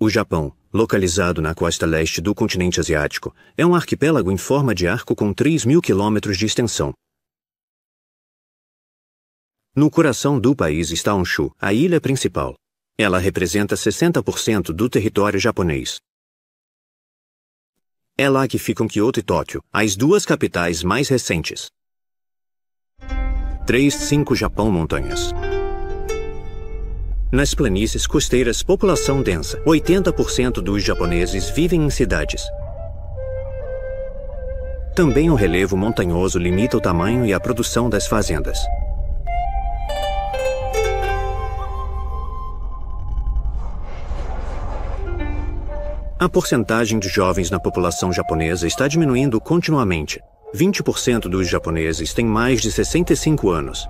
O Japão, localizado na costa leste do continente asiático, é um arquipélago em forma de arco com 3.000 quilômetros de extensão. No coração do país está Honshu, a ilha principal. Ela representa 60% do território japonês. É lá que ficam Kyoto e Tóquio, as duas capitais mais recentes. 3.5 Japão montanhas. Nas planícies costeiras, população densa. 80% dos japoneses vivem em cidades. Também o relevo montanhoso limita o tamanho e a produção das fazendas. A porcentagem de jovens na população japonesa está diminuindo continuamente. 20% dos japoneses têm mais de 65 anos.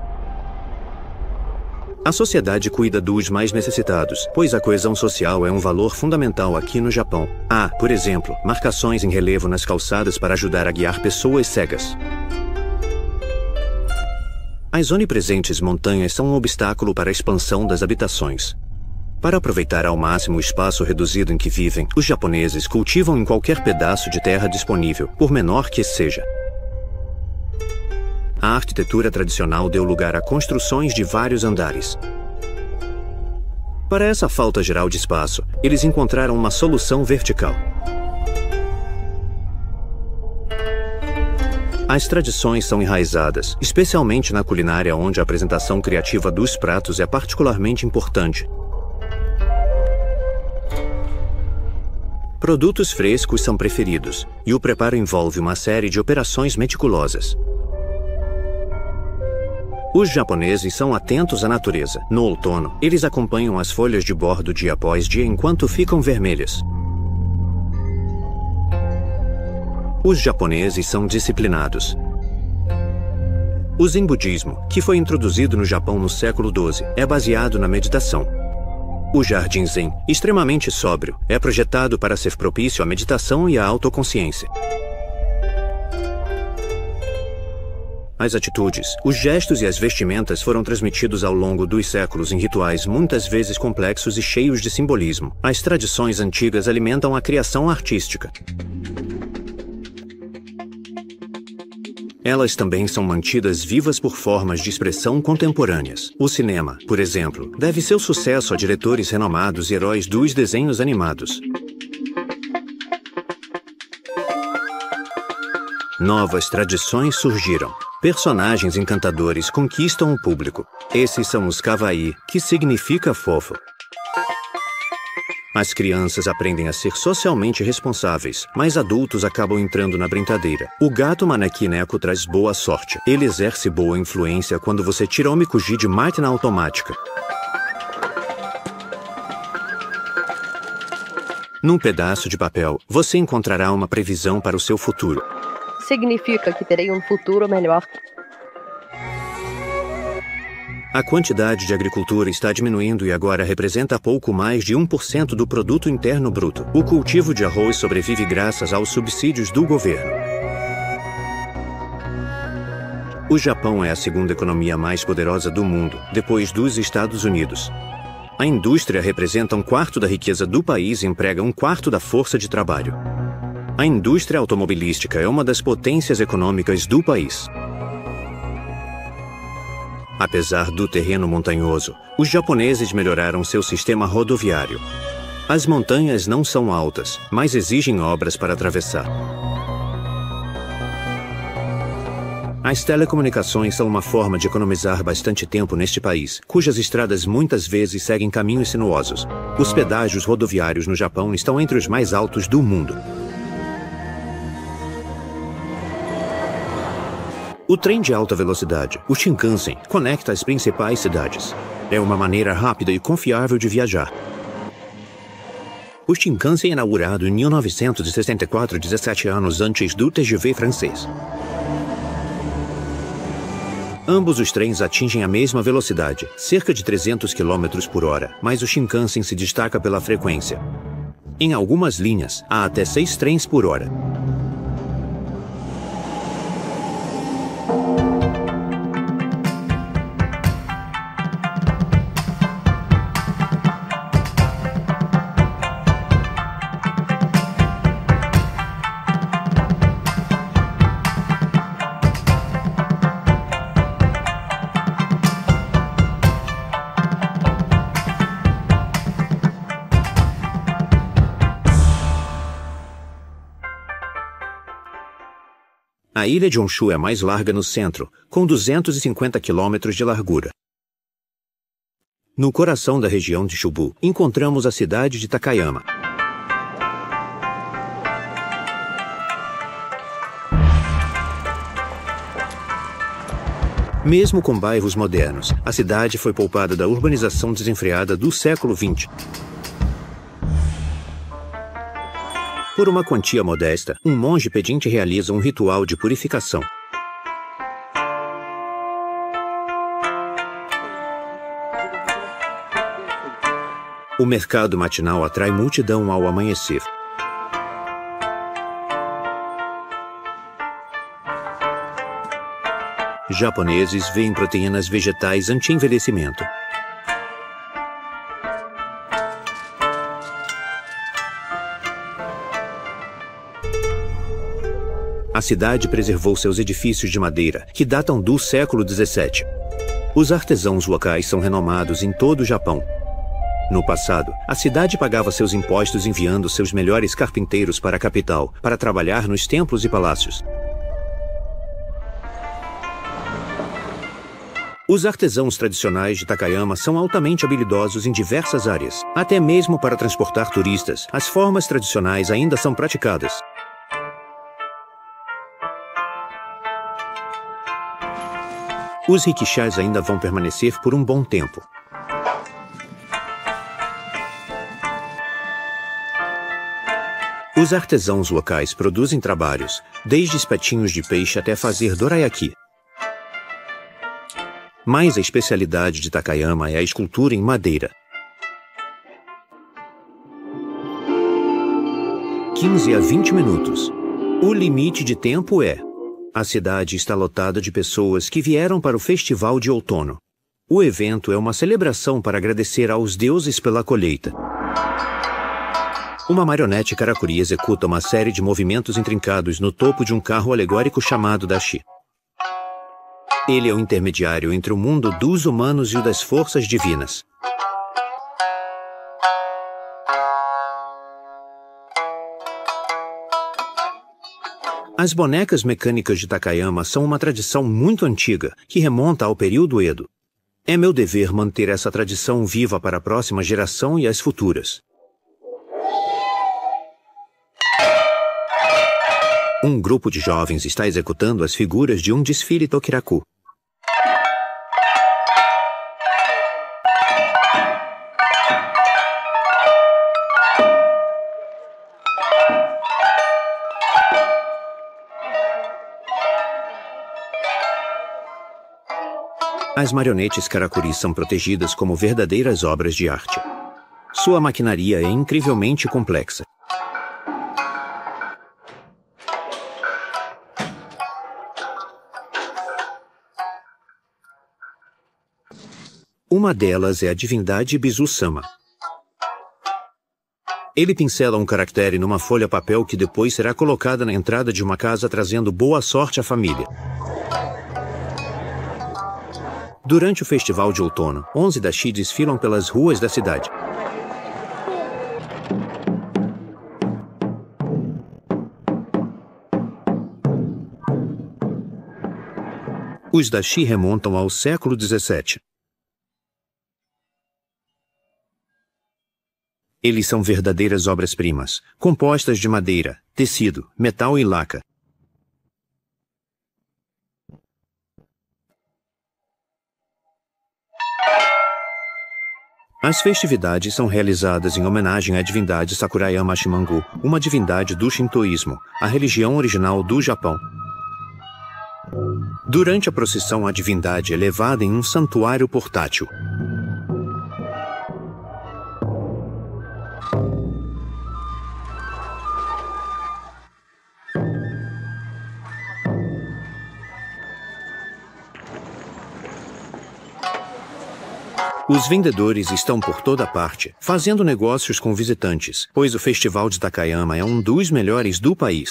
A sociedade cuida dos mais necessitados, pois a coesão social é um valor fundamental aqui no Japão. Há, por exemplo, marcações em relevo nas calçadas para ajudar a guiar pessoas cegas. As onipresentes montanhas são um obstáculo para a expansão das habitações. Para aproveitar ao máximo o espaço reduzido em que vivem, os japoneses cultivam em qualquer pedaço de terra disponível, por menor que seja. A arquitetura tradicional deu lugar a construções de vários andares. Para essa falta geral de espaço, eles encontraram uma solução vertical. As tradições são enraizadas, especialmente na culinária, onde a apresentação criativa dos pratos é particularmente importante. Produtos frescos são preferidos, e o preparo envolve uma série de operações meticulosas. Os japoneses são atentos à natureza. No outono, eles acompanham as folhas de bordo dia após dia enquanto ficam vermelhas. Os japoneses são disciplinados. O Zen budismo, que foi introduzido no Japão no século XII, é baseado na meditação. O Jardim Zen, extremamente sóbrio, é projetado para ser propício à meditação e à autoconsciência. As atitudes, os gestos e as vestimentas foram transmitidos ao longo dos séculos em rituais muitas vezes complexos e cheios de simbolismo. As tradições antigas alimentam a criação artística. Elas também são mantidas vivas por formas de expressão contemporâneas. O cinema, por exemplo, deve seu sucesso a diretores renomados e heróis dos desenhos animados. Novas tradições surgiram. Personagens encantadores conquistam o público. Esses são os kawaii, que significa fofo. As crianças aprendem a ser socialmente responsáveis, mas adultos acabam entrando na brincadeira. O gato Maneki-neko traz boa sorte. Ele exerce boa influência quando você tira o mikuji de máquina automática. Num pedaço de papel, você encontrará uma previsão para o seu futuro. Significa que terei um futuro melhor. A quantidade de agricultura está diminuindo e agora representa pouco mais de 1% do produto interno bruto. O cultivo de arroz sobrevive graças aos subsídios do governo. O Japão é a segunda economia mais poderosa do mundo, depois dos Estados Unidos. A indústria representa 1/4 da riqueza do país e emprega 1/4 da força de trabalho. A indústria automobilística é uma das potências econômicas do país. Apesar do terreno montanhoso, os japoneses melhoraram seu sistema rodoviário. As montanhas não são altas, mas exigem obras para atravessar. As telecomunicações são uma forma de economizar bastante tempo neste país, cujas estradas muitas vezes seguem caminhos sinuosos. Os pedágios rodoviários no Japão estão entre os mais altos do mundo. O trem de alta velocidade, o Shinkansen, conecta as principais cidades. É uma maneira rápida e confiável de viajar. O Shinkansen é inaugurado em 1964, 17 anos antes do TGV francês. Ambos os trens atingem a mesma velocidade, cerca de 300 km por hora, mas o Shinkansen se destaca pela frequência. Em algumas linhas, há até 6 trens por hora. A ilha de Honshu é mais larga no centro, com 250 quilômetros de largura. No coração da região de Chubu, encontramos a cidade de Takayama. Mesmo com bairros modernos, a cidade foi poupada da urbanização desenfreada do século XX. Por uma quantia modesta, um monge pedinte realiza um ritual de purificação. O mercado matinal atrai multidão ao amanhecer. Japoneses veem proteínas vegetais anti-envelhecimento. A cidade preservou seus edifícios de madeira, que datam do século XVII. Os artesãos locais são renomados em todo o Japão. No passado, a cidade pagava seus impostos enviando seus melhores carpinteiros para a capital, para trabalhar nos templos e palácios. Os artesãos tradicionais de Takayama são altamente habilidosos em diversas áreas. Até mesmo para transportar turistas, as formas tradicionais ainda são praticadas. Os riquixás ainda vão permanecer por um bom tempo. Os artesãos locais produzem trabalhos, desde espetinhos de peixe até fazer dorayaki. Mas a especialidade de Takayama é a escultura em madeira. 15 a 20 minutos. O limite de tempo é... A cidade está lotada de pessoas que vieram para o Festival de Outono. O evento é uma celebração para agradecer aos deuses pela colheita. Uma marionete karakuri executa uma série de movimentos intrincados no topo de um carro alegórico chamado Dashi. Ele é o intermediário entre o mundo dos humanos e o das forças divinas. As bonecas mecânicas de Takayama são uma tradição muito antiga, que remonta ao período Edo. É meu dever manter essa tradição viva para a próxima geração e as futuras. Um grupo de jovens está executando as figuras de um desfile Tokiraku. As marionetes karakuri são protegidas como verdadeiras obras de arte. Sua maquinaria é incrivelmente complexa. Uma delas é a divindade Bizu-sama. Ele pincela um caractere numa folha papel que depois será colocada na entrada de uma casa trazendo boa sorte à família. Durante o festival de outono, 11 dashi desfilam pelas ruas da cidade. Os dashi remontam ao século XVII. Eles são verdadeiras obras-primas, compostas de madeira, tecido, metal e laca. As festividades são realizadas em homenagem à divindade Sakurayama Shimangu, uma divindade do Shintoísmo, a religião original do Japão. Durante a procissão, a divindade é levada em um santuário portátil. Os vendedores estão por toda parte, fazendo negócios com visitantes, pois o Festival de Takayama é um dos melhores do país.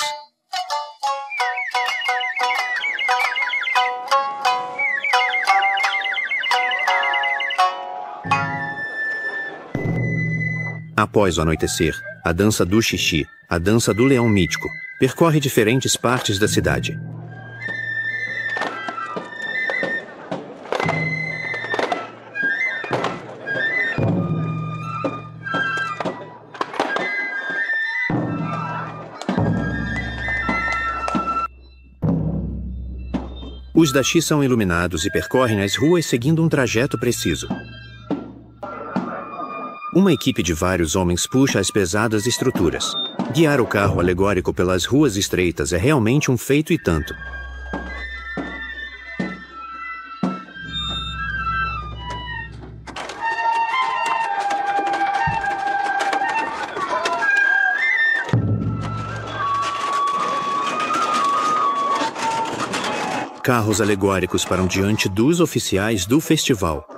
Após o anoitecer, a dança do xixi, a dança do leão mítico, percorre diferentes partes da cidade. Os dashi são iluminados e percorrem as ruas seguindo um trajeto preciso. Uma equipe de vários homens puxa as pesadas estruturas. Guiar o carro alegórico pelas ruas estreitas é realmente um feito e tanto. Carros alegóricos param diante dos oficiais do festival.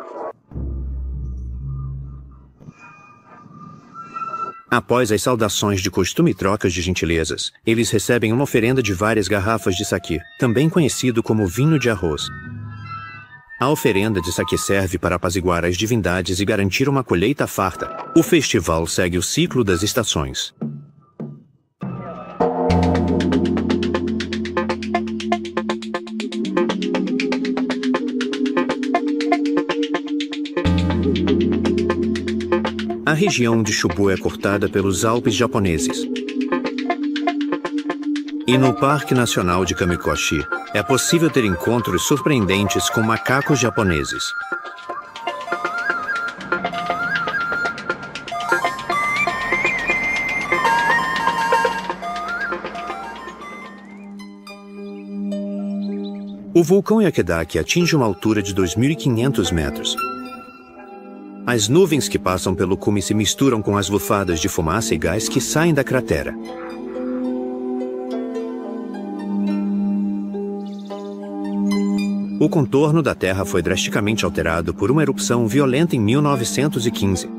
Após as saudações de costume e trocas de gentilezas, eles recebem uma oferenda de várias garrafas de saquê, também conhecido como vinho de arroz. A oferenda de saquê serve para apaziguar as divindades e garantir uma colheita farta. O festival segue o ciclo das estações. A região de Chubu é cortada pelos Alpes japoneses. E no Parque Nacional de Kamikoshi, é possível ter encontros surpreendentes com macacos japoneses. O vulcão Yakedaki atinge uma altura de 2.500 metros. As nuvens que passam pelo cume se misturam com as lufadas de fumaça e gás que saem da cratera. O contorno da Terra foi drasticamente alterado por uma erupção violenta em 1915.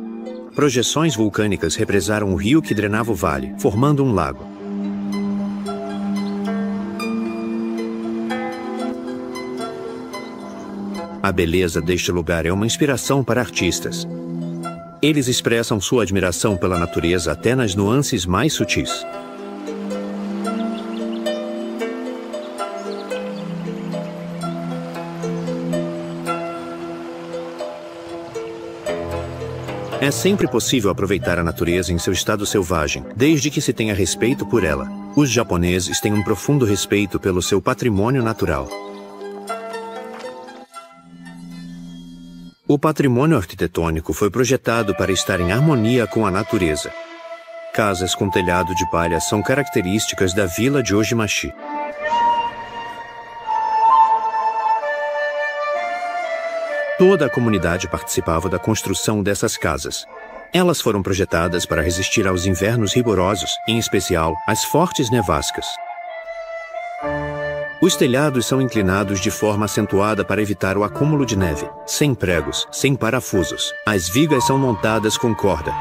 Projeções vulcânicas represaram o rio que drenava o vale, formando um lago. A beleza deste lugar é uma inspiração para artistas. Eles expressam sua admiração pela natureza até nas nuances mais sutis. É sempre possível aproveitar a natureza em seu estado selvagem, desde que se tenha respeito por ela. Os japoneses têm um profundo respeito pelo seu patrimônio natural. O patrimônio arquitetônico foi projetado para estar em harmonia com a natureza. Casas com telhado de palha são características da vila de Ojimachi. Toda a comunidade participava da construção dessas casas. Elas foram projetadas para resistir aos invernos rigorosos, em especial às fortes nevascas. Os telhados são inclinados de forma acentuada para evitar o acúmulo de neve, sem pregos, sem parafusos. As vigas são montadas com corda.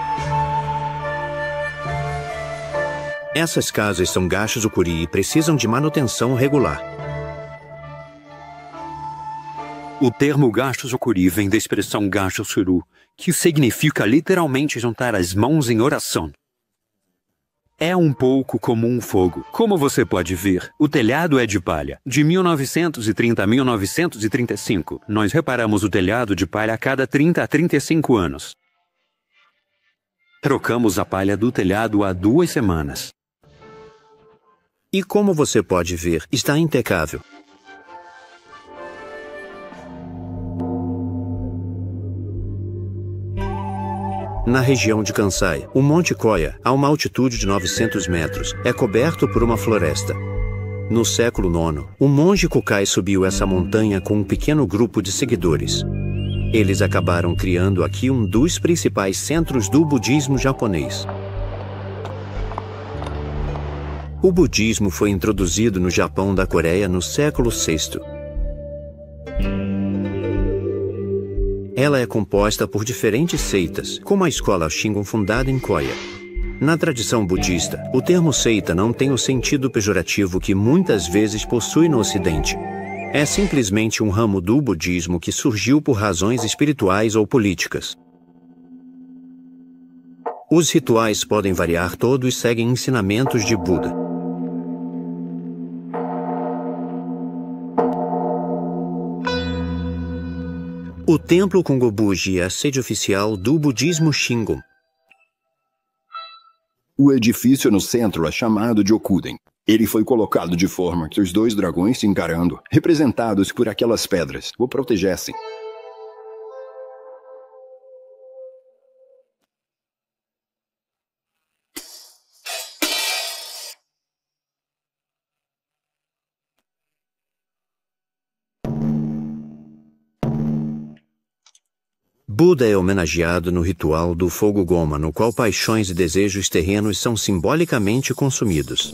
Essas casas são gashuzukuri e precisam de manutenção regular. O termo gashuzukuri vem da expressão gashusuru, que significa literalmente juntar as mãos em oração. É um pouco como um fogo. Como você pode ver, o telhado é de palha. De 1930 a 1935, nós reparamos o telhado de palha a cada 30 a 35 anos. Trocamos a palha do telhado há 2 semanas. E como você pode ver, está impecável. Na região de Kansai, o Monte Koya, a uma altitude de 900 metros, é coberto por uma floresta. No século IX, o monge Kukai subiu essa montanha com um pequeno grupo de seguidores. Eles acabaram criando aqui um dos principais centros do budismo japonês. O budismo foi introduzido no Japão da Coreia no século VI. Ela é composta por diferentes seitas, como a escola Shingon fundada em Koya. Na tradição budista, o termo seita não tem o sentido pejorativo que muitas vezes possui no Ocidente. É simplesmente um ramo do budismo que surgiu por razões espirituais ou políticas. Os rituais podem variar, todos seguem ensinamentos de Buda. O Templo Kongobuji é a sede oficial do budismo Shingon. O edifício no centro é chamado de Okuden. Ele foi colocado de forma que os dois dragões se encarando, representados por aquelas pedras, o protegessem. Buda é homenageado no ritual do fogo goma, no qual paixões e desejos terrenos são simbolicamente consumidos.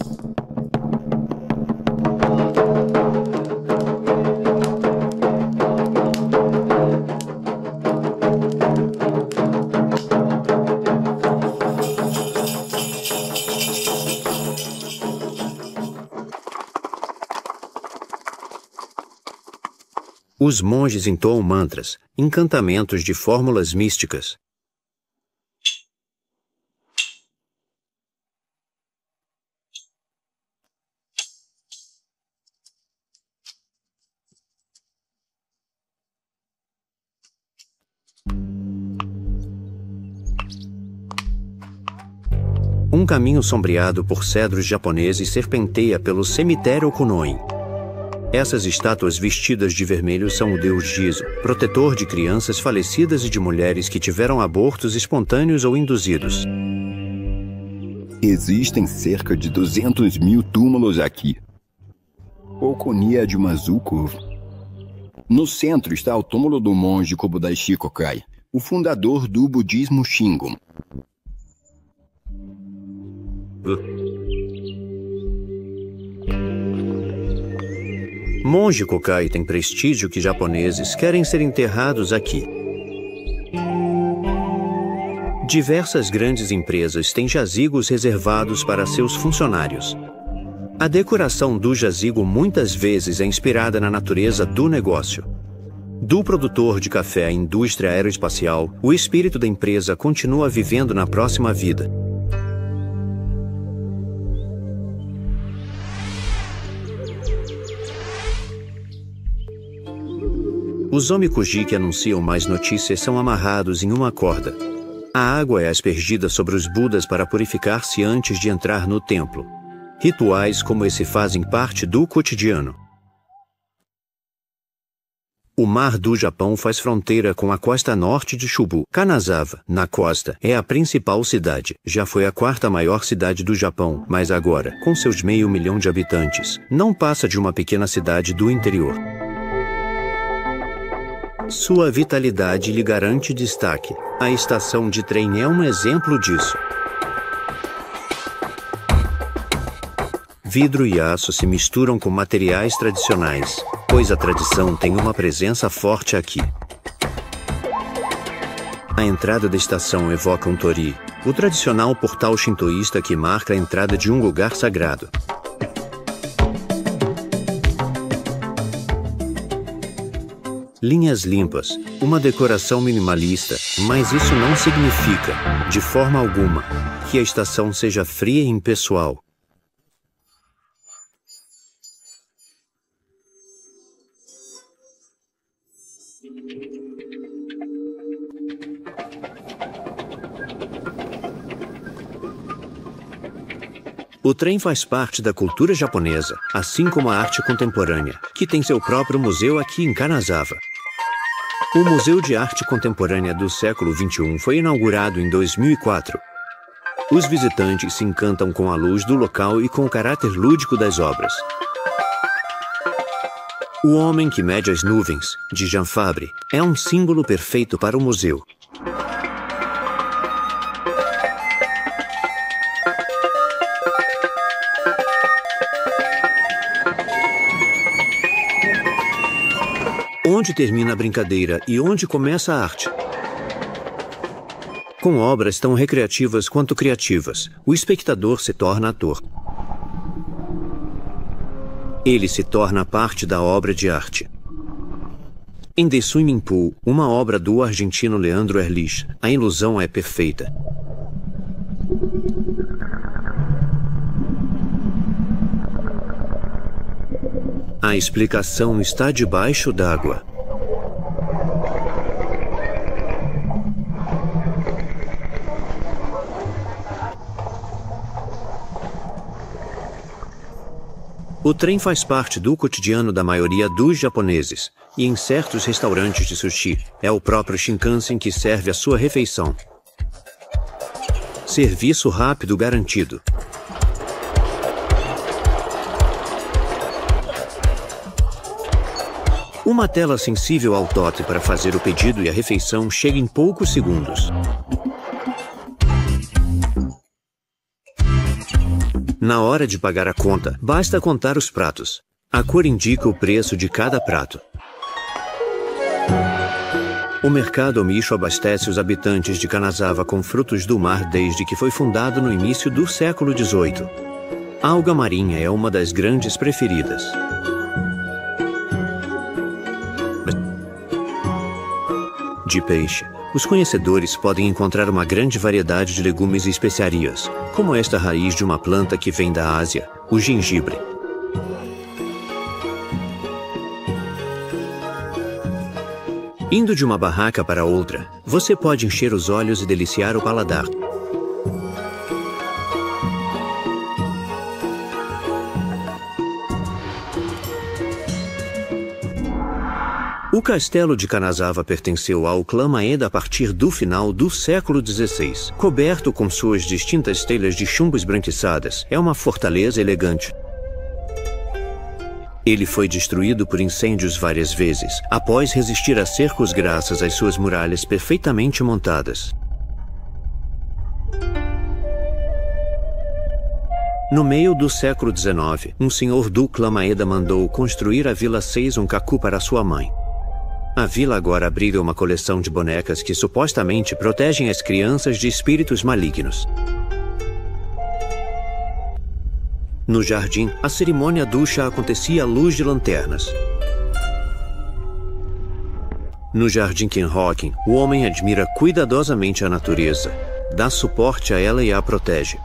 Os monges entoam mantras, encantamentos de fórmulas místicas. Um caminho sombreado por cedros japoneses serpenteia pelo cemitério Kunoin. Essas estátuas vestidas de vermelho são o deus Jizo, protetor de crianças falecidas e de mulheres que tiveram abortos espontâneos ou induzidos. Existem cerca de 200 mil túmulos aqui. Okuniya de Mazuko. No centro está o túmulo do monge Kobudaishi Kokai, o fundador do budismo Shingon. Monge Kokai tem prestígio que japoneses querem ser enterrados aqui. Diversas grandes empresas têm jazigos reservados para seus funcionários. A decoração do jazigo muitas vezes é inspirada na natureza do negócio. Do produtor de café à indústria aeroespacial, o espírito da empresa continua vivendo na próxima vida. Os omikuji que anunciam mais notícias são amarrados em uma corda. A água é aspergida sobre os budas para purificar-se antes de entrar no templo. Rituais como esse fazem parte do cotidiano. O mar do Japão faz fronteira com a costa norte de Chubu. Kanazawa, na costa, é a principal cidade. Já foi a quarta maior cidade do Japão, mas agora, com seus 500 mil de habitantes, não passa de uma pequena cidade do interior. Sua vitalidade lhe garante destaque. A estação de trem é um exemplo disso. Vidro e aço se misturam com materiais tradicionais, pois a tradição tem uma presença forte aqui. A entrada da estação evoca um torii, o tradicional portal shintoísta que marca a entrada de um lugar sagrado. Linhas limpas, uma decoração minimalista, mas isso não significa, de forma alguma, que a estação seja fria e impessoal. O trem faz parte da cultura japonesa, assim como a arte contemporânea, que tem seu próprio museu aqui em Kanazawa. O Museu de Arte Contemporânea do século XXI foi inaugurado em 2004. Os visitantes se encantam com a luz do local e com o caráter lúdico das obras. O Homem que Mede as Nuvens, de Jean Fabre, é um símbolo perfeito para o museu. Onde termina a brincadeira e onde começa a arte? Com obras tão recreativas quanto criativas, o espectador se torna ator. Ele se torna parte da obra de arte. Em The Swimming Pool, uma obra do argentino Leandro Erlich, a ilusão é perfeita. A explicação está debaixo d'água. O trem faz parte do cotidiano da maioria dos japoneses, e em certos restaurantes de sushi, é o próprio Shinkansen que serve a sua refeição. Serviço rápido garantido. Uma tela sensível ao toque para fazer o pedido e a refeição chega em poucos segundos. Na hora de pagar a conta, basta contar os pratos. A cor indica o preço de cada prato. O mercado Omisho abastece os habitantes de Kanazawa com frutos do mar desde que foi fundado no início do século XVIII. A alga marinha é uma das grandes preferidas. De peixe, os conhecedores podem encontrar uma grande variedade de legumes e especiarias, como esta raiz de uma planta que vem da Ásia, o gengibre. Indo de uma barraca para outra, você pode encher os olhos e deliciar o paladar. O castelo de Kanazawa pertenceu ao clã Maeda a partir do final do século XVI. Coberto com suas distintas telhas de chumbo esbranquiçadas, é uma fortaleza elegante. Ele foi destruído por incêndios várias vezes, após resistir a cercos graças às suas muralhas perfeitamente montadas. No meio do século XIX, um senhor do clã Maeda mandou construir a Vila Seizunkaku para sua mãe. A vila agora abriga uma coleção de bonecas que supostamente protegem as crianças de espíritos malignos. No jardim, a cerimônia do chá acontecia à luz de lanternas. No jardim Kenroken, o homem admira cuidadosamente a natureza, dá suporte a ela e a protege.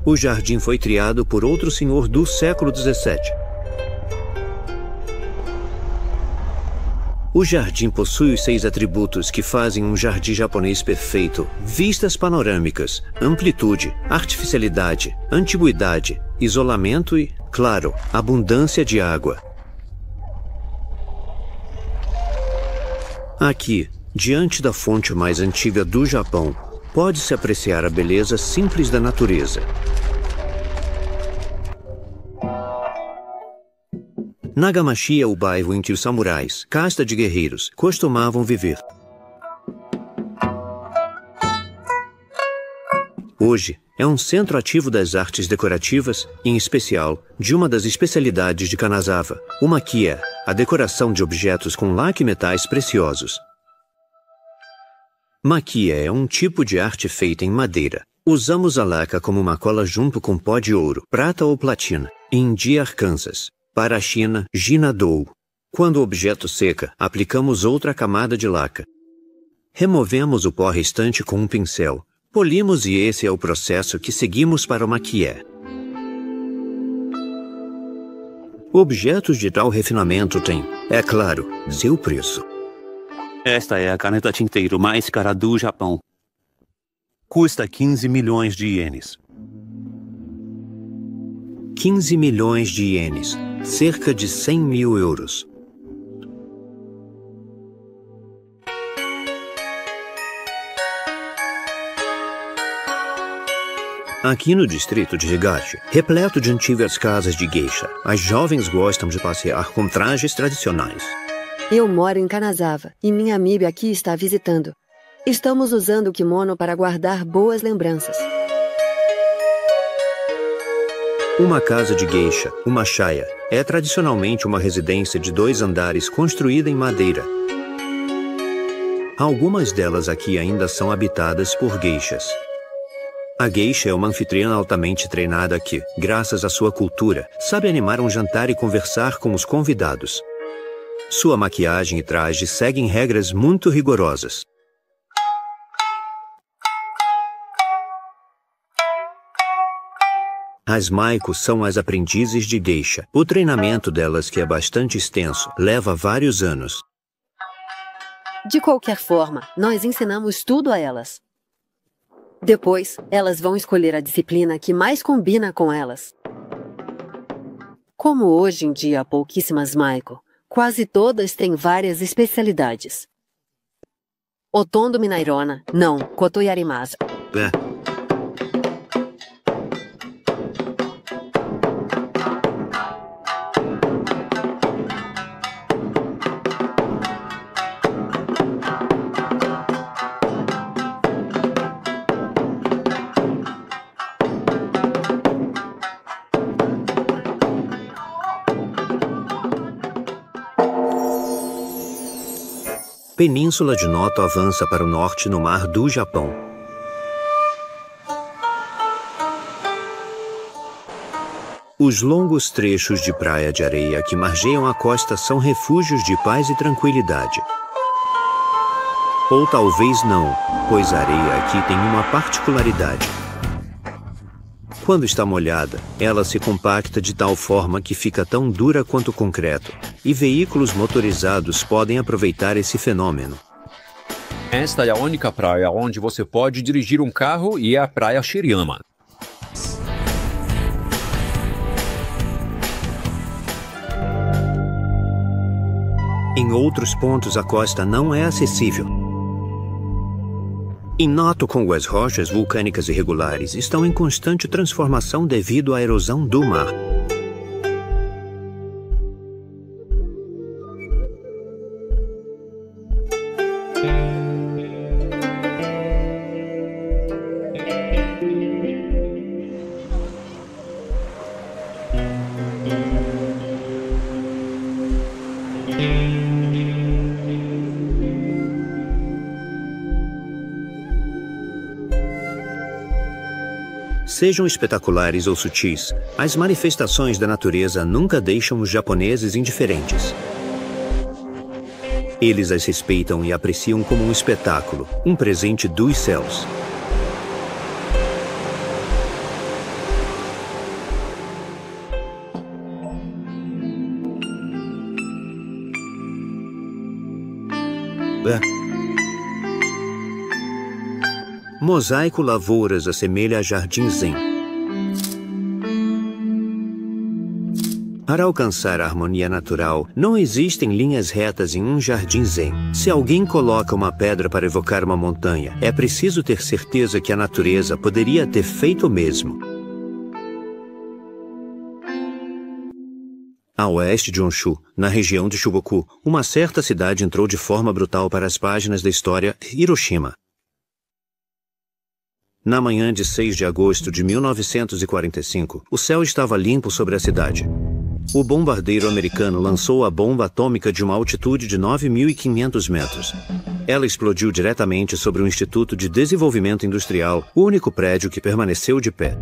O jardim foi criado por outro senhor do século XVII. O jardim possui os 6 atributos que fazem um jardim japonês perfeito: vistas panorâmicas, amplitude, artificialidade, antiguidade, isolamento e, claro, abundância de água. Aqui, diante da fonte mais antiga do Japão, pode-se apreciar a beleza simples da natureza. Nagamashi é o bairro em que os samurais, casta de guerreiros, costumavam viver. Hoje, é um centro ativo das artes decorativas, em especial, de uma das especialidades de Kanazawa, o makie, a decoração de objetos com laque e metais preciosos. Makie é um tipo de arte feita em madeira. Usamos a laca como uma cola junto com pó de ouro, prata ou platina, em India, Arkansas. Para a China, Jinadou. Quando o objeto seca, aplicamos outra camada de laca. Removemos o pó restante com um pincel. Polimos e esse é o processo que seguimos para o makie. Objetos de tal refinamento têm, é claro, seu preço. Esta é a caneta tinteiro mais cara do Japão. Custa 15 milhões de ienes. 15 milhões de ienes, cerca de 100 mil euros. Aqui no distrito de Higashi, repleto de antigas casas de geisha, as jovens gostam de passear com trajes tradicionais. Eu moro em Kanazawa e minha amiga aqui está visitando. Estamos usando o kimono para guardar boas lembranças. Uma casa de geisha, uma shaya, é tradicionalmente uma residência de 2 andares construída em madeira. Algumas delas aqui ainda são habitadas por geishas. A geisha é uma anfitriã altamente treinada que, graças à sua cultura, sabe animar um jantar e conversar com os convidados. Sua maquiagem e traje seguem regras muito rigorosas. As maiko são as aprendizes de geisha. O treinamento delas, que é bastante extenso, leva vários anos. De qualquer forma, nós ensinamos tudo a elas. Depois, elas vão escolher a disciplina que mais combina com elas. Como hoje em dia há pouquíssimas Maiko, quase todas têm várias especialidades. Otondo Minairona, não, Koto Yarimasa. Península de Noto avança para o norte no mar do Japão. Os longos trechos de praia de areia que margeiam a costa são refúgios de paz e tranquilidade. Ou talvez não, pois a areia aqui tem uma particularidade. Quando está molhada, ela se compacta de tal forma que fica tão dura quanto o concreto, e veículos motorizados podem aproveitar esse fenômeno. Esta é a única praia onde você pode dirigir um carro e é a Praia Shiriyama. Em outros pontos, a costa não é acessível. Em Noto, Kongo, as rochas vulcânicas irregulares estão em constante transformação devido à erosão do mar. Sejam espetaculares ou sutis, as manifestações da natureza nunca deixam os japoneses indiferentes. Eles as respeitam e apreciam como um espetáculo, um presente dos céus. Mosaico lavouras assemelha a jardim zen. Para alcançar a harmonia natural, não existem linhas retas em um jardim zen. Se alguém coloca uma pedra para evocar uma montanha, é preciso ter certeza que a natureza poderia ter feito o mesmo. A oeste de Honshu, na região de Chugoku, uma certa cidade entrou de forma brutal para as páginas da história Hiroshima. Na manhã de 6 de agosto de 1945, o céu estava limpo sobre a cidade. O bombardeiro americano lançou a bomba atômica de uma altitude de 9.500 metros. Ela explodiu diretamente sobre o Instituto de Desenvolvimento Industrial, o único prédio que permaneceu de pé.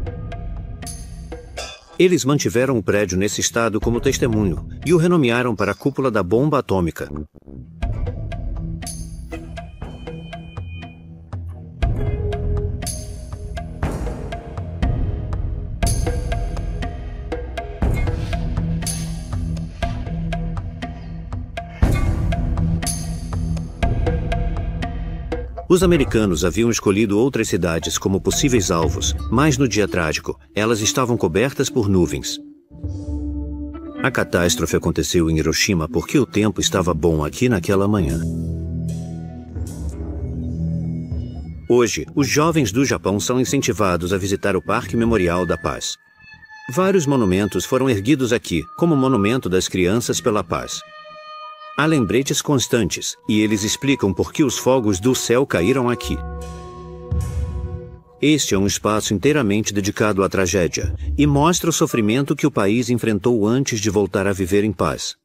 Eles mantiveram o prédio nesse estado como testemunho e o renomearam para a cúpula da bomba atômica. Os americanos haviam escolhido outras cidades como possíveis alvos, mas no dia trágico, elas estavam cobertas por nuvens. A catástrofe aconteceu em Hiroshima porque o tempo estava bom aqui naquela manhã. Hoje, os jovens do Japão são incentivados a visitar o Parque Memorial da Paz. Vários monumentos foram erguidos aqui, como o Monumento das Crianças pela Paz. Há lembretes constantes, e eles explicam por que os fogos do céu caíram aqui. Este é um espaço inteiramente dedicado à tragédia, e mostra o sofrimento que o país enfrentou antes de voltar a viver em paz.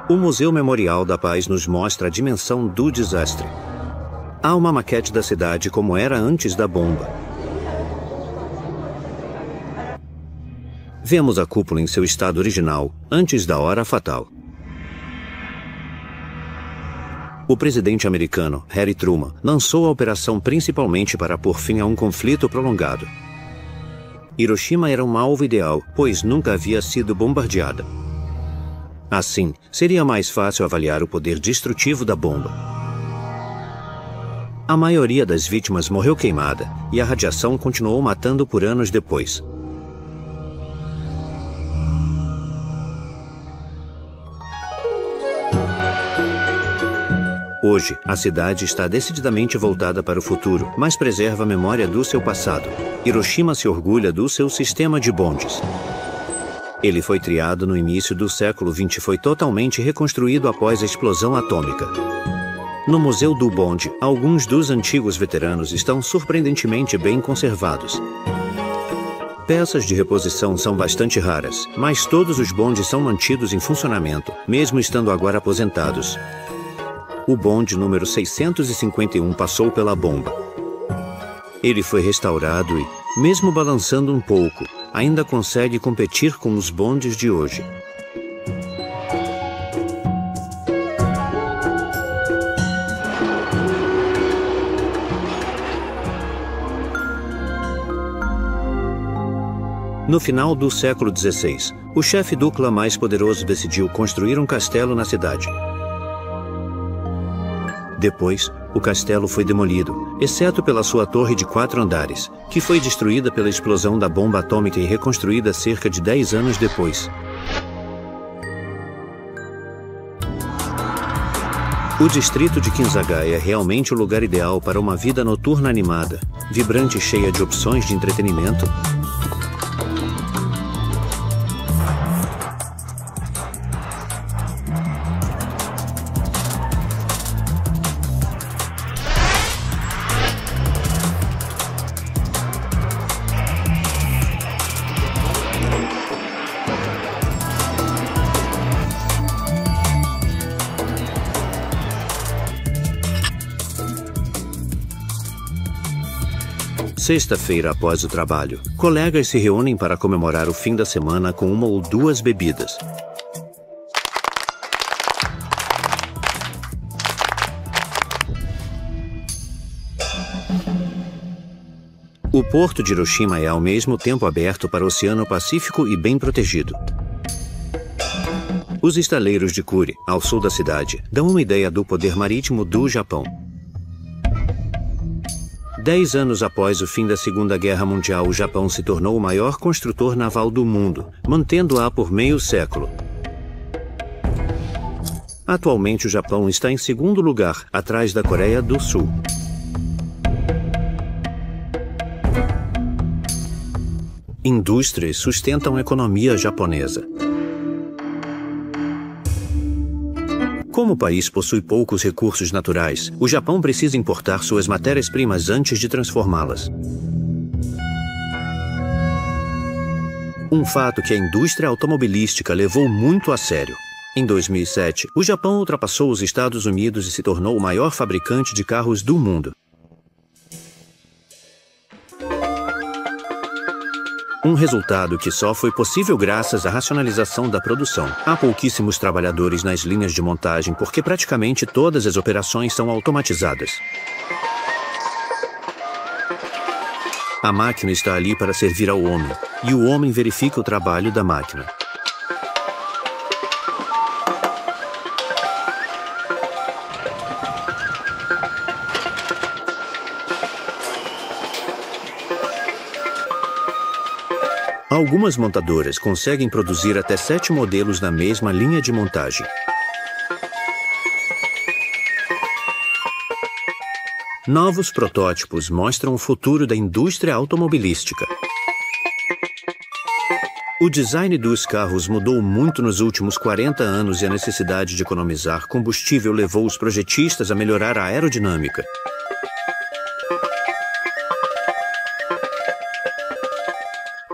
O Museu Memorial da Paz nos mostra a dimensão do desastre. Há uma maquete da cidade como era antes da bomba. Vemos a cúpula em seu estado original, antes da hora fatal. O presidente americano, Harry Truman, lançou a operação principalmente para pôr fim a um conflito prolongado. Hiroshima era um alvo ideal, pois nunca havia sido bombardeada. Assim, seria mais fácil avaliar o poder destrutivo da bomba. A maioria das vítimas morreu queimada e a radiação continuou matando por anos depois. Hoje, a cidade está decididamente voltada para o futuro, mas preserva a memória do seu passado. Hiroshima se orgulha do seu sistema de bondes. Ele foi criado no início do século XX e foi totalmente reconstruído após a explosão atômica. No Museu do Bonde, alguns dos antigos veteranos estão surpreendentemente bem conservados. Peças de reposição são bastante raras, mas todos os bondes são mantidos em funcionamento, mesmo estando agora aposentados. O bonde número 651 passou pela bomba. Ele foi restaurado e, mesmo balançando um pouco, ainda consegue competir com os bondes de hoje. No final do século XVI, o chefe do clã mais poderoso decidiu construir um castelo na cidade. Depois, o castelo foi demolido, exceto pela sua torre de 4 andares, que foi destruída pela explosão da bomba atômica e reconstruída cerca de 10 anos depois. O distrito de Kinzagai é realmente o lugar ideal para uma vida noturna animada, vibrante e cheia de opções de entretenimento. Sexta-feira após o trabalho, colegas se reúnem para comemorar o fim da semana com uma ou duas bebidas. O porto de Hiroshima é ao mesmo tempo aberto para o Oceano Pacífico e bem protegido. Os estaleiros de Kure, ao sul da cidade, dão uma ideia do poder marítimo do Japão. 10 anos após o fim da Segunda Guerra Mundial, o Japão se tornou o maior construtor naval do mundo, mantendo-a por meio século. Atualmente, o Japão está em segundo lugar, atrás da Coreia do Sul. Indústrias sustentam a economia japonesa. Como o país possui poucos recursos naturais, o Japão precisa importar suas matérias-primas antes de transformá-las. Um fato que a indústria automobilística levou muito a sério. Em 2007, o Japão ultrapassou os Estados Unidos e se tornou o maior fabricante de carros do mundo. Um resultado que só foi possível graças à racionalização da produção. Há pouquíssimos trabalhadores nas linhas de montagem porque praticamente todas as operações são automatizadas. A máquina está ali para servir ao homem, e o homem verifica o trabalho da máquina. Algumas montadoras conseguem produzir até 7 modelos na mesma linha de montagem. Novos protótipos mostram o futuro da indústria automobilística. O design dos carros mudou muito nos últimos 40 anos e a necessidade de economizar combustível levou os projetistas a melhorar a aerodinâmica.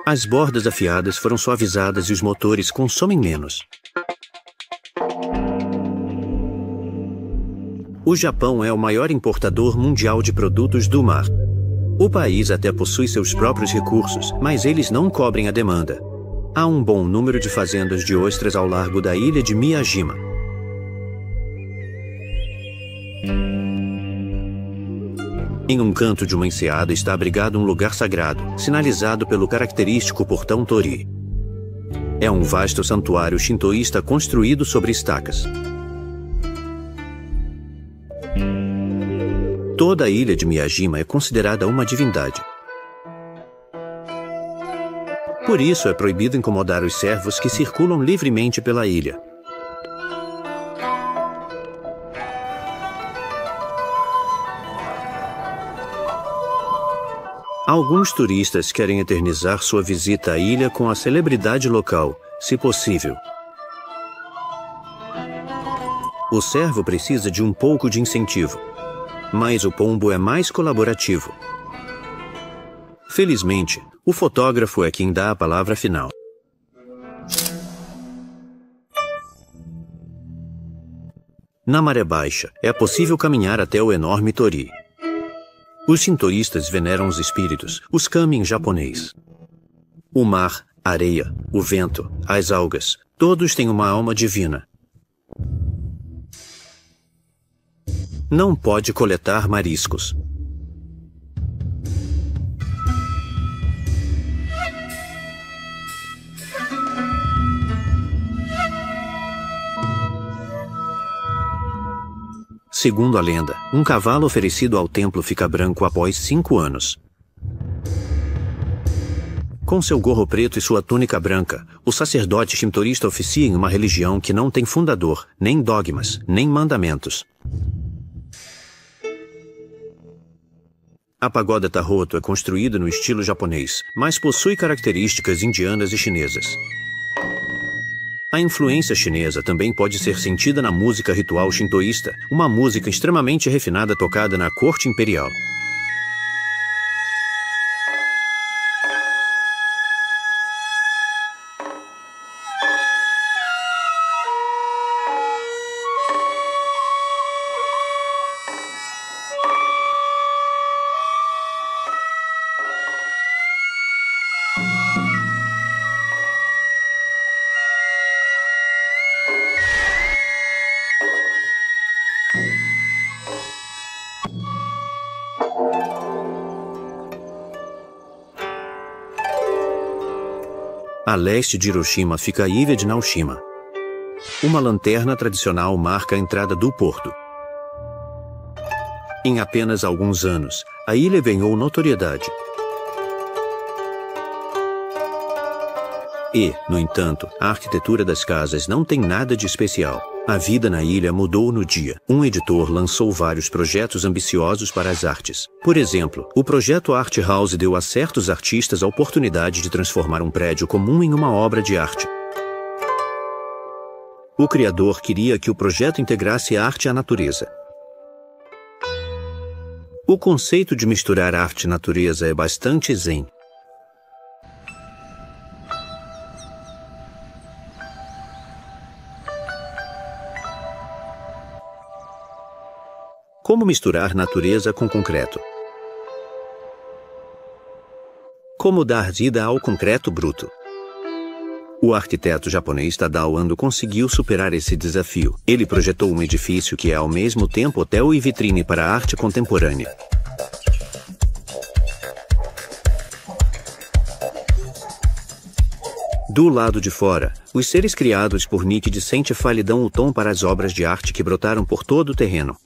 As bordas afiadas foram suavizadas e os motores consomem menos. O Japão é o maior importador mundial de produtos do mar. O país até possui seus próprios recursos, mas eles não cobrem a demanda. Há um bom número de fazendas de ostras ao largo da ilha de Miyajima. Em um canto de uma enseada está abrigado um lugar sagrado, sinalizado pelo característico portão Torii. É um vasto santuário shintoísta construído sobre estacas. Toda a ilha de Miyajima é considerada uma divindade. Por isso, é proibido incomodar os servos que circulam livremente pela ilha. Alguns turistas querem eternizar sua visita à ilha com a celebridade local, se possível. O servo precisa de um pouco de incentivo, mas o pombo é mais colaborativo. Felizmente, o fotógrafo é quem dá a palavra final. Na maré baixa, é possível caminhar até o enorme torii. Os shintoístas veneram os espíritos, os kami em japonês. O mar, a areia, o vento, as algas, todos têm uma alma divina. Não pode coletar mariscos. Segundo a lenda, um cavalo oferecido ao templo fica branco após 5 anos. Com seu gorro preto e sua túnica branca, o sacerdote shintoísta oficia em uma religião que não tem fundador, nem dogmas, nem mandamentos. A pagoda Taroto é construída no estilo japonês, mas possui características indianas e chinesas. A influência chinesa também pode ser sentida na música ritual shintoísta, uma música extremamente refinada tocada na corte imperial. A leste de Hiroshima fica a ilha de Naoshima. Uma lanterna tradicional marca a entrada do porto. Em apenas alguns anos, a ilha ganhou notoriedade. E, no entanto, a arquitetura das casas não tem nada de especial. A vida na ilha mudou no dia. Um editor lançou vários projetos ambiciosos para as artes. Por exemplo, o projeto Art House deu a certos artistas a oportunidade de transformar um prédio comum em uma obra de arte. O criador queria que o projeto integrasse a arte à natureza. O conceito de misturar arte e natureza é bastante zen. Como misturar natureza com concreto? Como dar vida ao concreto bruto? O arquiteto japonês Tadao Ando conseguiu superar esse desafio. Ele projetou um edifício que é ao mesmo tempo hotel e vitrine para a arte contemporânea. Do lado de fora, os seres criados por Nick de Saint-Phal dão o tom para as obras de arte que brotaram por todo o terreno.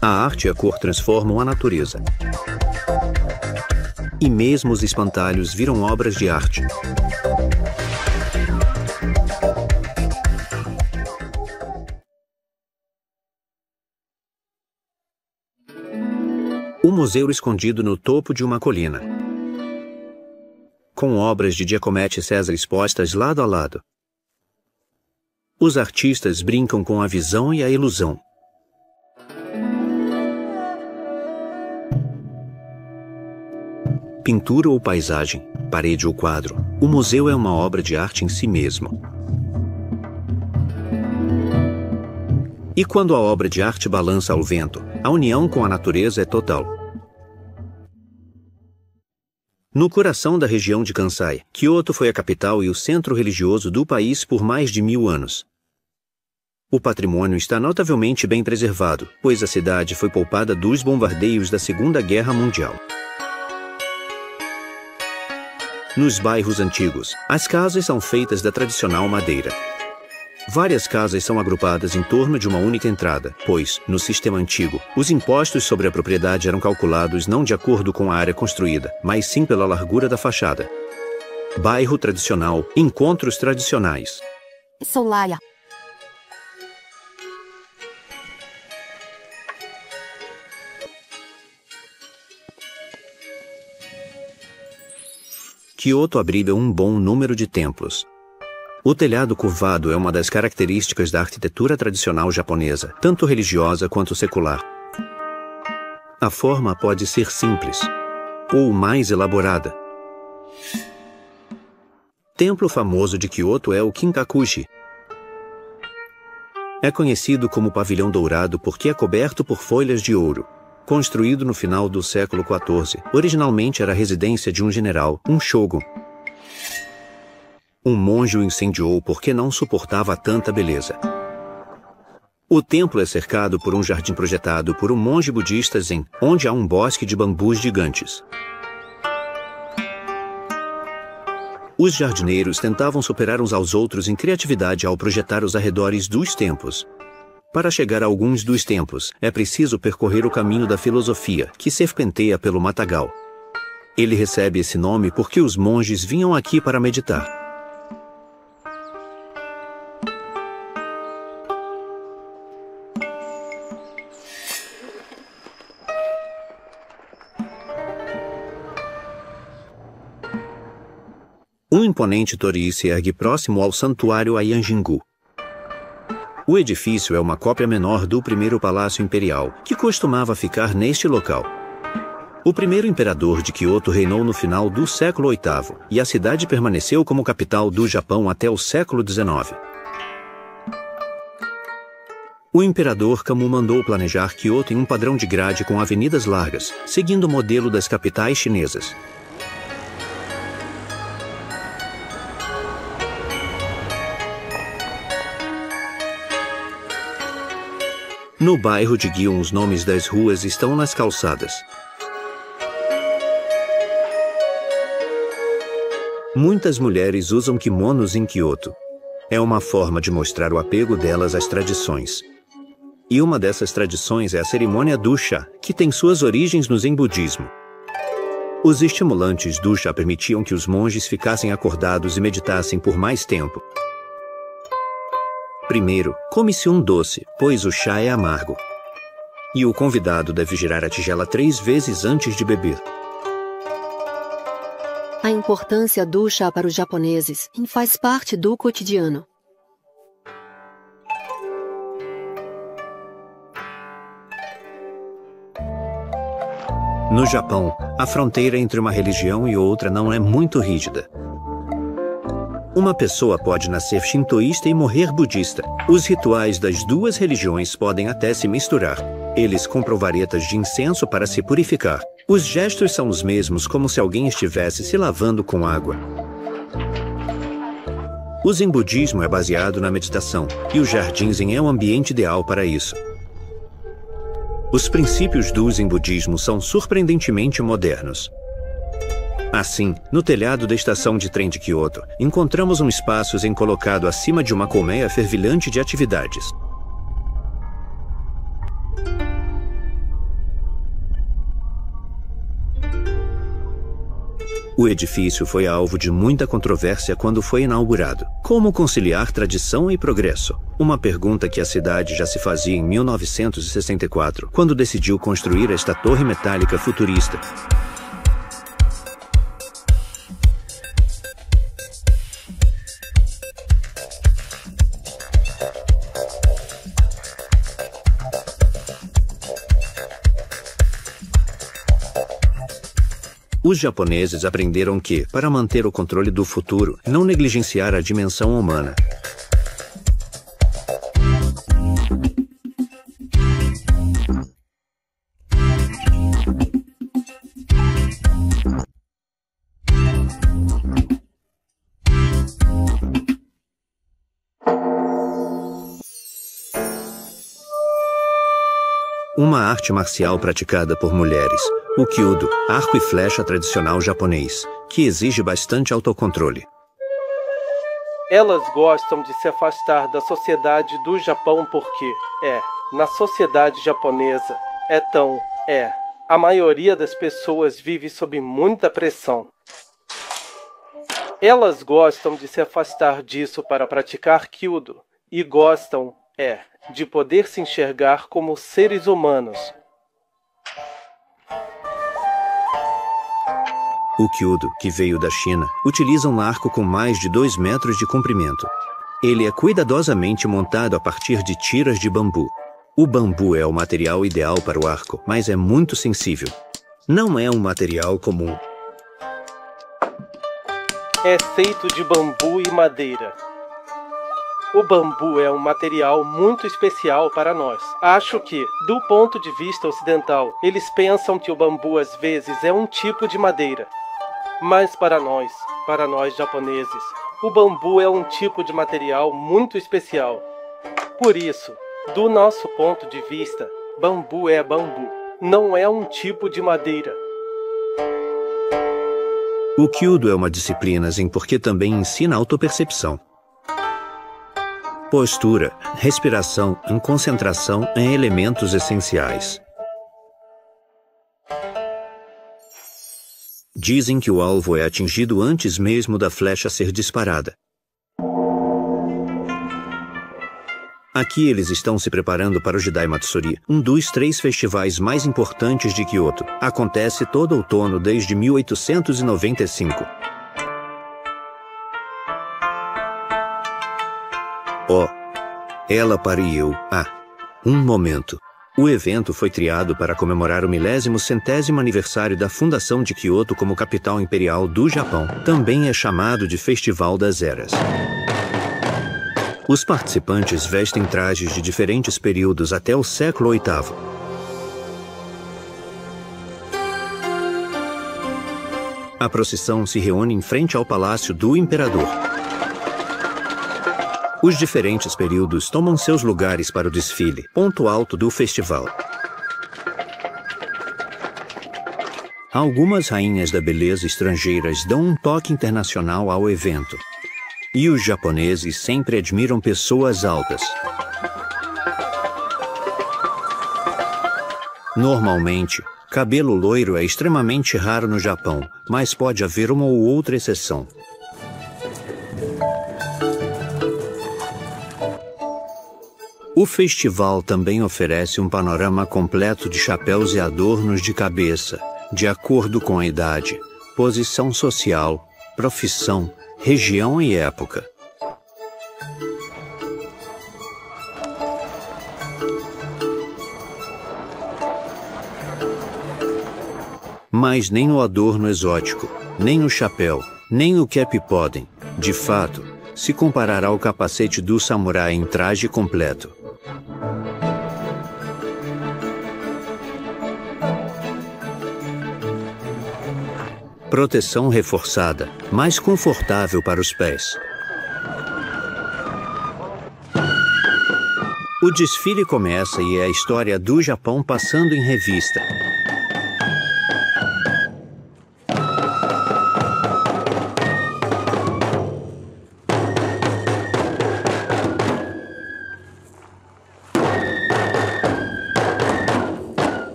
A arte e a cor transformam a natureza. E mesmo os espantalhos viram obras de arte. Um museu escondido no topo de uma colina, com obras de Giacometti César expostas lado a lado. Os artistas brincam com a visão e a ilusão. Pintura ou paisagem, parede ou quadro, o museu é uma obra de arte em si mesmo. E quando a obra de arte balança ao vento, a união com a natureza é total. No coração da região de Kansai, Kyoto foi a capital e o centro religioso do país por mais de 1000 anos. O patrimônio está notavelmente bem preservado, pois a cidade foi poupada dos bombardeios da Segunda Guerra Mundial. Nos bairros antigos, as casas são feitas da tradicional madeira. Várias casas são agrupadas em torno de uma única entrada, pois, no sistema antigo, os impostos sobre a propriedade eram calculados não de acordo com a área construída, mas sim pela largura da fachada. Bairro tradicional, encontros tradicionais. Sou Laia. Kyoto abriga um bom número de templos. O telhado curvado é uma das características da arquitetura tradicional japonesa, tanto religiosa quanto secular. A forma pode ser simples ou mais elaborada. Templo famoso de Kyoto é o Kinkakuji. É conhecido como Pavilhão Dourado porque é coberto por folhas de ouro. Construído no final do século XIV, originalmente era a residência de um general, um shogun. Um monge o incendiou porque não suportava tanta beleza. O templo é cercado por um jardim projetado por um monge budista zen, onde há um bosque de bambus gigantes. Os jardineiros tentavam superar uns aos outros em criatividade ao projetar os arredores dos templos. Para chegar a alguns dos templos, é preciso percorrer o caminho da filosofia, que serpenteia pelo matagal. Ele recebe esse nome porque os monges vinham aqui para meditar. Um imponente torii se ergue próximo ao santuário Ayanjingu. O edifício é uma cópia menor do primeiro palácio imperial, que costumava ficar neste local. O primeiro imperador de Kyoto reinou no final do século VIII, e a cidade permaneceu como capital do Japão até o século XIX. O imperador Kamu mandou planejar Kyoto em um padrão de grade com avenidas largas, seguindo o modelo das capitais chinesas. No bairro de Gion, os nomes das ruas estão nas calçadas. Muitas mulheres usam kimonos em Kyoto. É uma forma de mostrar o apego delas às tradições. E uma dessas tradições é a cerimônia do chá, que tem suas origens no Zen budismo. Os estimulantes do chá permitiam que os monges ficassem acordados e meditassem por mais tempo. Primeiro, come-se um doce, pois o chá é amargo. E o convidado deve girar a tigela 3 vezes antes de beber. A importância do chá para os japoneses faz parte do cotidiano. No Japão, a fronteira entre uma religião e outra não é muito rígida. Uma pessoa pode nascer shintoísta e morrer budista. Os rituais das duas religiões podem até se misturar. Eles compram varetas de incenso para se purificar. Os gestos são os mesmos, como se alguém estivesse se lavando com água. O Zen budismo é baseado na meditação, e o jardim Zen é o ambiente ideal para isso. Os princípios do Zen budismo são surpreendentemente modernos. Assim, no telhado da estação de trem de Kyoto, encontramos um espaço Zen colocado acima de uma colmeia fervilhante de atividades. O edifício foi alvo de muita controvérsia quando foi inaugurado. Como conciliar tradição e progresso? Uma pergunta que a cidade já se fazia em 1964, quando decidiu construir esta torre metálica futurista. Os japoneses aprenderam que, para manter o controle do futuro, não negligenciar a dimensão humana. Uma arte marcial praticada por mulheres, o Kyudo, arco e flecha tradicional japonês, que exige bastante autocontrole. Elas gostam de se afastar da sociedade do Japão porque, na sociedade japonesa, a maioria das pessoas vive sob muita pressão. Elas gostam de se afastar disso para praticar Kyudo e gostam, de poder se enxergar como seres humanos. O Kyudo, que veio da China, utiliza um arco com mais de 2 metros de comprimento. Ele é cuidadosamente montado a partir de tiras de bambu. O bambu é o material ideal para o arco, mas é muito sensível. Não é um material comum. É feito de bambu e madeira. O bambu é um material muito especial para nós. Acho que, do ponto de vista ocidental, eles pensam que o bambu às vezes é um tipo de madeira. Mas para nós japoneses, o bambu é um tipo de material muito especial. Por isso, do nosso ponto de vista, bambu é bambu, não é um tipo de madeira. O Kyudo é uma disciplina zen porque também ensina autopercepção. Postura, respiração e concentração em elementos essenciais. Dizem que o alvo é atingido antes mesmo da flecha ser disparada. Aqui eles estão se preparando para o Jidai Matsuri, um dos 3 festivais mais importantes de Kyoto. Acontece todo outono desde 1895. Ela pariu. Um momento. O evento foi criado para comemorar o 1000º aniversário da fundação de Kyoto como capital imperial do Japão. Também é chamado de Festival das Eras. Os participantes vestem trajes de diferentes períodos até o século VIII. A procissão se reúne em frente ao palácio do imperador. Os diferentes períodos tomam seus lugares para o desfile, ponto alto do festival. Algumas rainhas da beleza estrangeiras dão um toque internacional ao evento. E os japoneses sempre admiram pessoas altas. Normalmente, cabelo loiro é extremamente raro no Japão, mas pode haver uma ou outra exceção. O festival também oferece um panorama completo de chapéus e adornos de cabeça, de acordo com a idade, posição social, profissão, região e época. Mas nem o adorno exótico, nem o chapéu, nem o cap podem, de fato, se comparar ao capacete do samurai em traje completo. Proteção reforçada, mais confortável para os pés. O desfile começa e é a história do Japão passando em revista.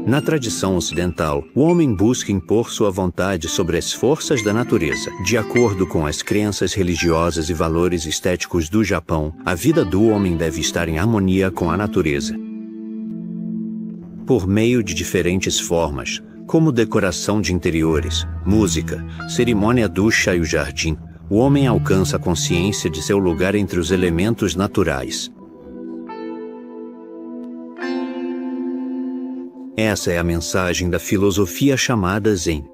Na tradição ocidental, o homem busca impor sua vontade sobre as forças da natureza. De acordo com as crenças religiosas e valores estéticos do Japão, a vida do homem deve estar em harmonia com a natureza. Por meio de diferentes formas, como decoração de interiores, música, cerimônia do chá e o jardim, o homem alcança a consciência de seu lugar entre os elementos naturais. Essa é a mensagem da filosofia chamada Zen.